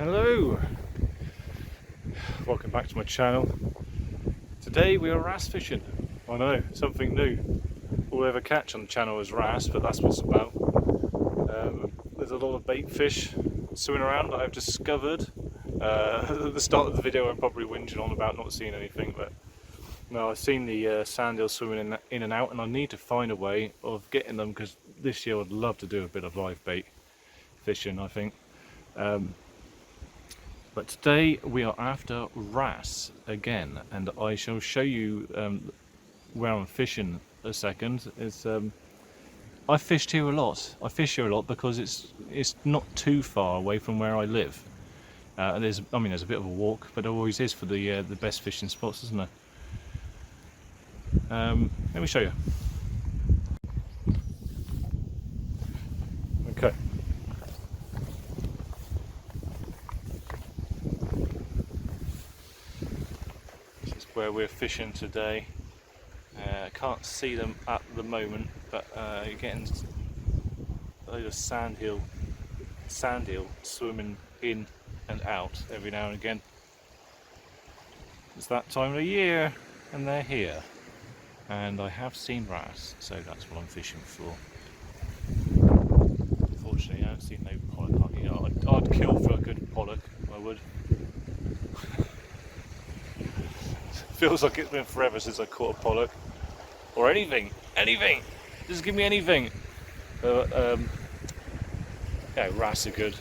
Hello, welcome back to my channel. Today we are wrasse fishing. I know, something new. All we ever catch on the channel is wrasse, but that's what it's about. There's a lot of bait fish swimming around that I've discovered. At the start of the video I'm probably whinging on about not seeing anything, but no, I've seen the sand eels swimming in and out, and I need to find a way of getting them, because this year I'd love to do a bit of live bait fishing, I think. But today we are after wrasse again, and I shall show you where I'm fishing a second. I fished here a lot. I fish here a lot because it's not too far away from where I live. There's a bit of a walk, but there always is for the best fishing spots, isn't there? Let me show you. Okay. Where we're fishing today. Can't see them at the moment, but you're getting a load of sand eel swimming in and out every now and again. It's that time of the year and they're here, and I have seen wrasse, so that's what I'm fishing for. Unfortunately I haven't seen no pollock. You know, I'd kill for a good pollock, I would. Feels like it's been forever since I caught a pollock, or anything, just give me anything. Yeah, wrasse are good.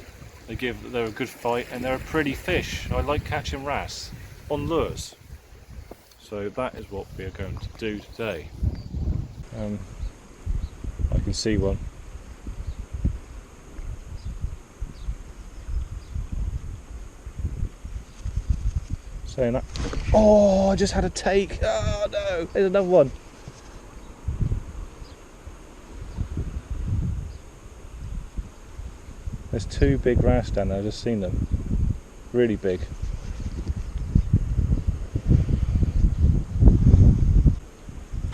They're a good fight, and they're a pretty fish. I like catching wrasse on lures, so that is what we are going to do today. I can see one. Saying that. Oh, I just had a take. Oh no, there's another one. There's two big wrasse down there, I've just seen them. Really big.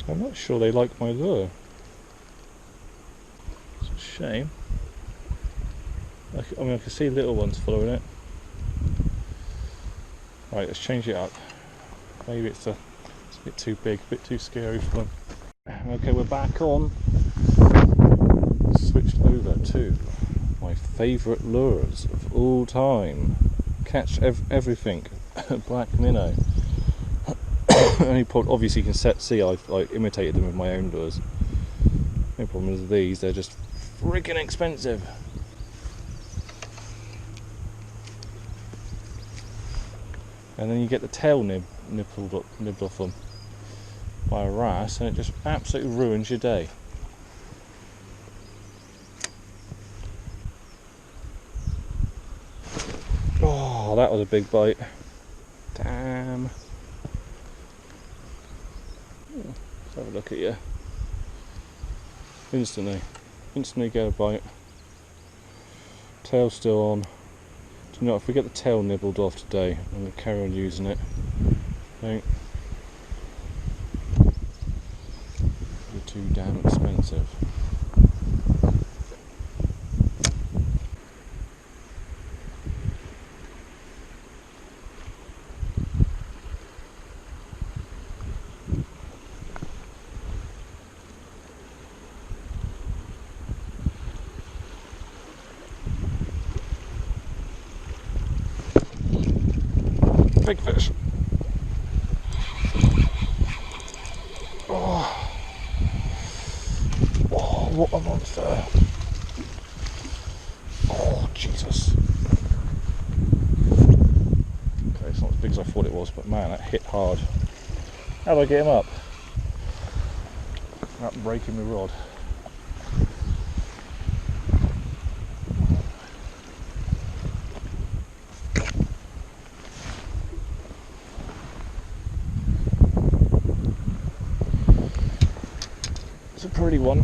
I'm not sure they like my lure. It's a shame. I can see little ones following it. Right, let's change it up. Maybe it's a bit too big, a bit too scary for them. Okay, we're back on. Switched over to my favourite lures of all time. Catch everything. Black minnow. Obviously you can see I've imitated them with my own lures. No problem with these, they're just freaking expensive. And then you get the tail nibbled off them by a wrasse, and it just absolutely ruins your day. Oh, that was a big bite. Damn. Let's have a look at you. Instantly get a bite. Tail still on. You know, if we get the tail nibbled off today, I'm going to carry on using it. Okay. They're too damn expensive. Big fish. Oh, what a monster. Oh, Jesus. Okay, it's not as big as I thought it was, but man, that hit hard. How do I get him up? Without breaking my rod. It's a pretty one.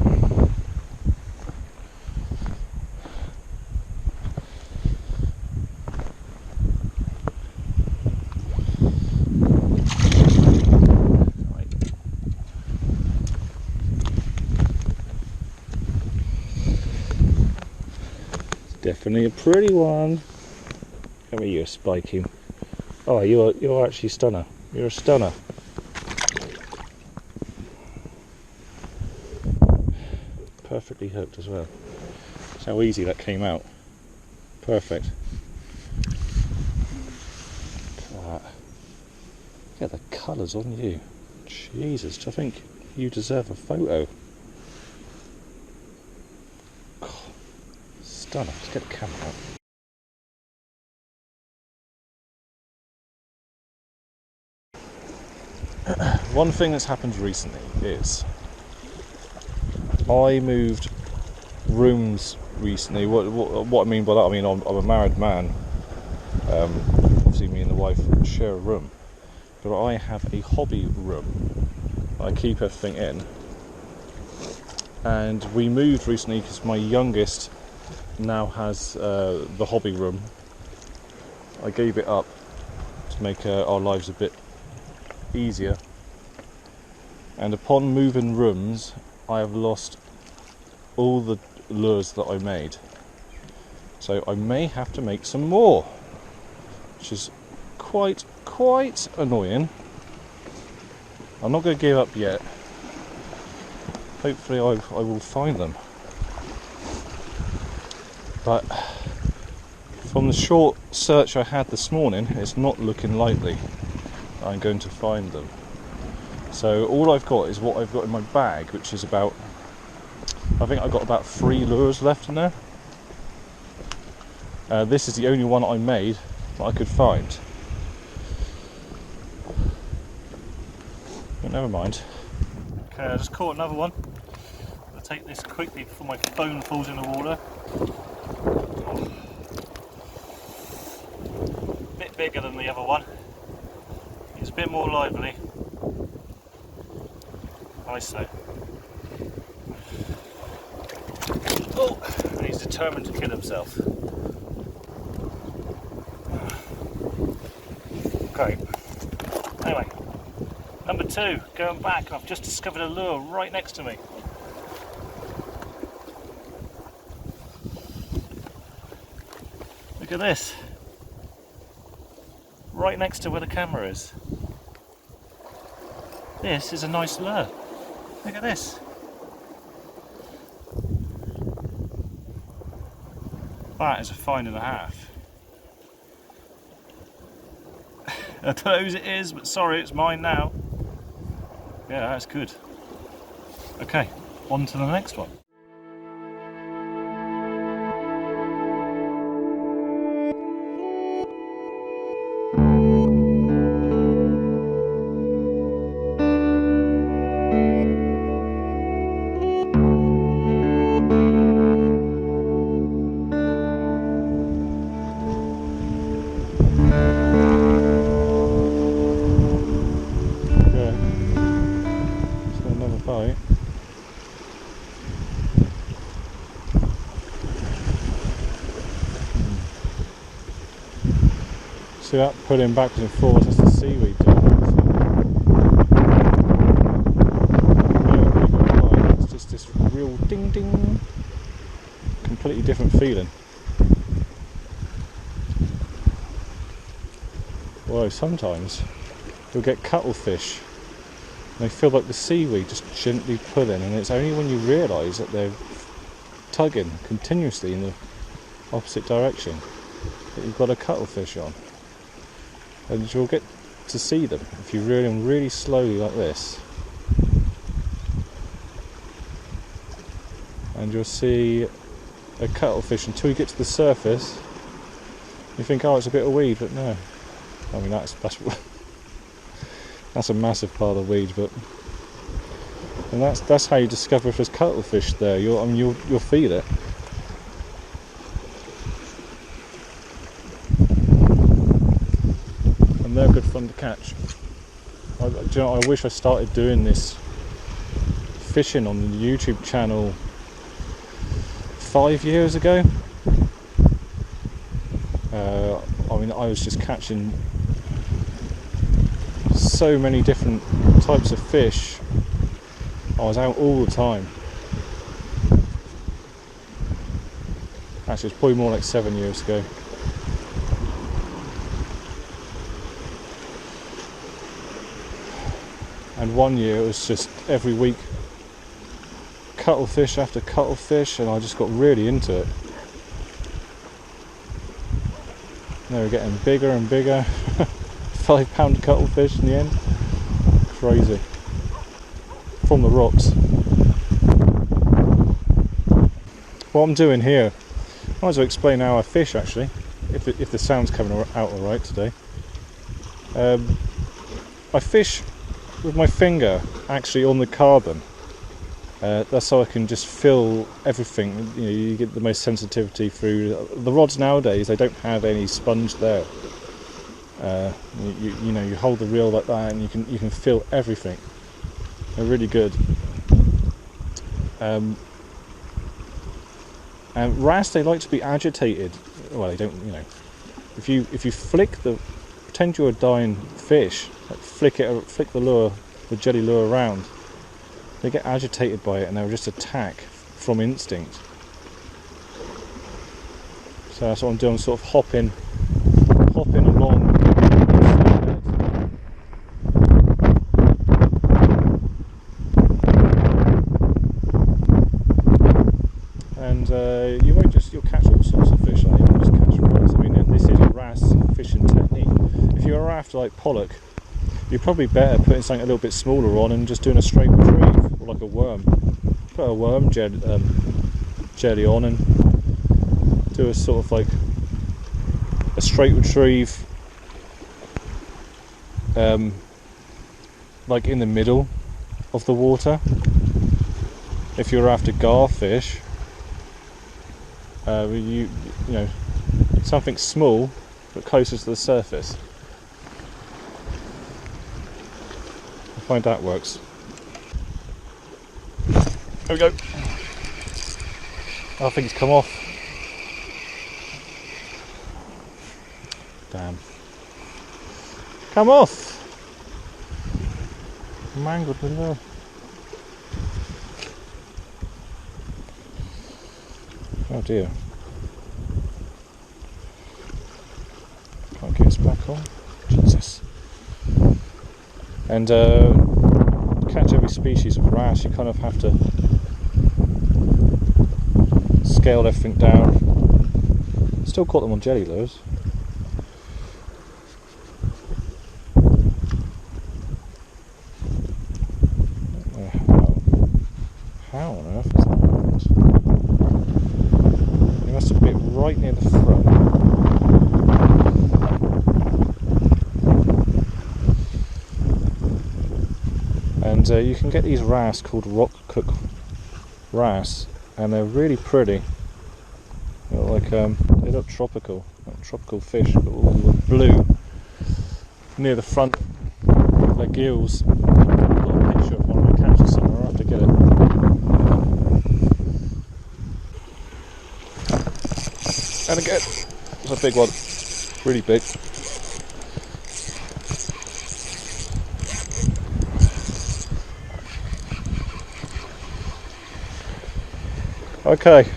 Definitely a pretty one. Come here, you spiky. Oh, you're actually a stunner. You're a stunner. Perfectly hooked as well. That's how easy that came out. Perfect. Look at that. Look at the colours on you. Jesus, I think you deserve a photo. God, stunner. Let's get the camera out. One thing that's happened recently is I moved rooms recently. What I mean by that, I mean I'm a married man. Obviously me and the wife share a room, but I have a hobby room I keep everything in, and we moved recently because my youngest now has the hobby room. I gave it up to make our lives a bit easier, and upon moving rooms I have lost all the lures that I made, so I may have to make some more, which is quite annoying. I'm not going to give up yet. Hopefully I will find them, but from the short search I had this morning, it's not looking likely I'm going to find them. So all I've got is what I've got in my bag, which is about, I think I've got about 3 lures left in there. This is the only one I made that I could find. But never mind. Okay, I just caught another one. I'll take this quickly before my phone falls in the water. A bit bigger than the other one. It's a bit more lively. Nice though. Oh, and he's determined to kill himself. Okay. Anyway, number 2, going back. I've just discovered a lure right next to me. Look at this. Right next to where the camera is. This is a nice lure. Look at this. That is a find and a half. I don't know whose it is, but sorry, it's mine now. Yeah, that's good. Okay, on to the next one. See that pulling backwards and forwards, that's the seaweed doing it. It's just this real ding ding, completely different feeling. Well, sometimes you'll get cuttlefish and they feel like the seaweed just gently pulling, and it's only when you realise that they're tugging continuously in the opposite direction that you've got a cuttlefish on. And you'll get to see them if you reel them really slowly like this, and you'll see a cuttlefish until you get to the surface. You think, oh, it's a bit of weed, but no. I mean, that's a massive part of the weed, but and that's how you discover if there's cuttlefish there. You'll feel it. They're good fun to catch. I wish I started doing this fishing on the YouTube channel 5 years ago. I mean, I was just catching so many different types of fish. I was out all the time. Actually, it's probably more like 7 years ago. and one year it was just every week cuttlefish after cuttlefish, and I just got really into it. They were getting bigger and bigger. 5 pound cuttlefish in the end. Crazy. From the rocks. What I'm doing here, I might as well explain how I fish actually, if the sound's coming out alright today. I fish with my finger actually on the carbon. That's how I can just feel everything. You know, you get the most sensitivity through the rods nowadays. They don't have any sponge there. You know, you hold the reel like that and you can feel everything. They're really good. And wrasse, they like to be agitated. Well, they don't. You know, if you pretend you're a dying fish, like flick the lure, the jelly lure around. They get agitated by it and they'll just attack from instinct. So that's what I'm doing, sort of hopping along. And you'll catch all sorts of fish. Like you won't just catch wrasse. I mean, this is a wrasse fishing technique. If you're after like pollock, you're probably better putting something a little bit smaller on and just doing a straight retrieve, or like a worm. Put a worm jelly on and do a sort of like a straight retrieve, like in the middle of the water. If you're after garfish, you know, something small but closer to the surface. I find that works. There we go. I think it's come off. Damn. Come off! Mangled the lure. Oh dear. Can't get this back on. Jesus. And catch every species of wrasse, you kind of have to scale everything down. Still caught them on jelly lures. How on earth is that? You must have been right near the front. And you can get these wrasse called rock cook wrasse, and they're really pretty. They look like they look tropical, like tropical fish, but all blue near the front of their gills. I've got a picture of one of my catches somewhere. I'll have to get it. And again, it's a big one, really big. Okay,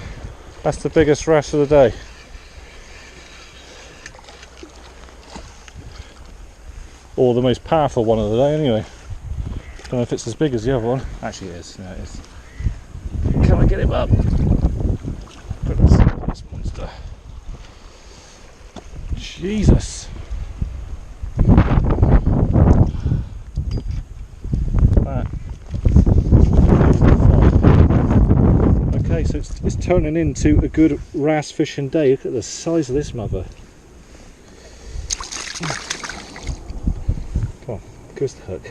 that's the biggest wrasse of the day. Or the most powerful one of the day anyway. Don't know if it's as big as the other one. Actually it is, yeah it is. Can I get him up? Goodness, this monster. Jesus. Okay, so it's turning into a good wrasse fishing day. Look at the size of this mother. Come on, give us the hook.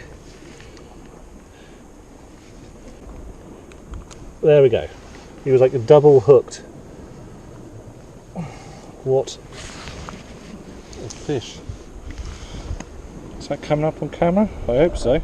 There we go. He was like a double hooked. What a fish. Is that coming up on camera? I hope so.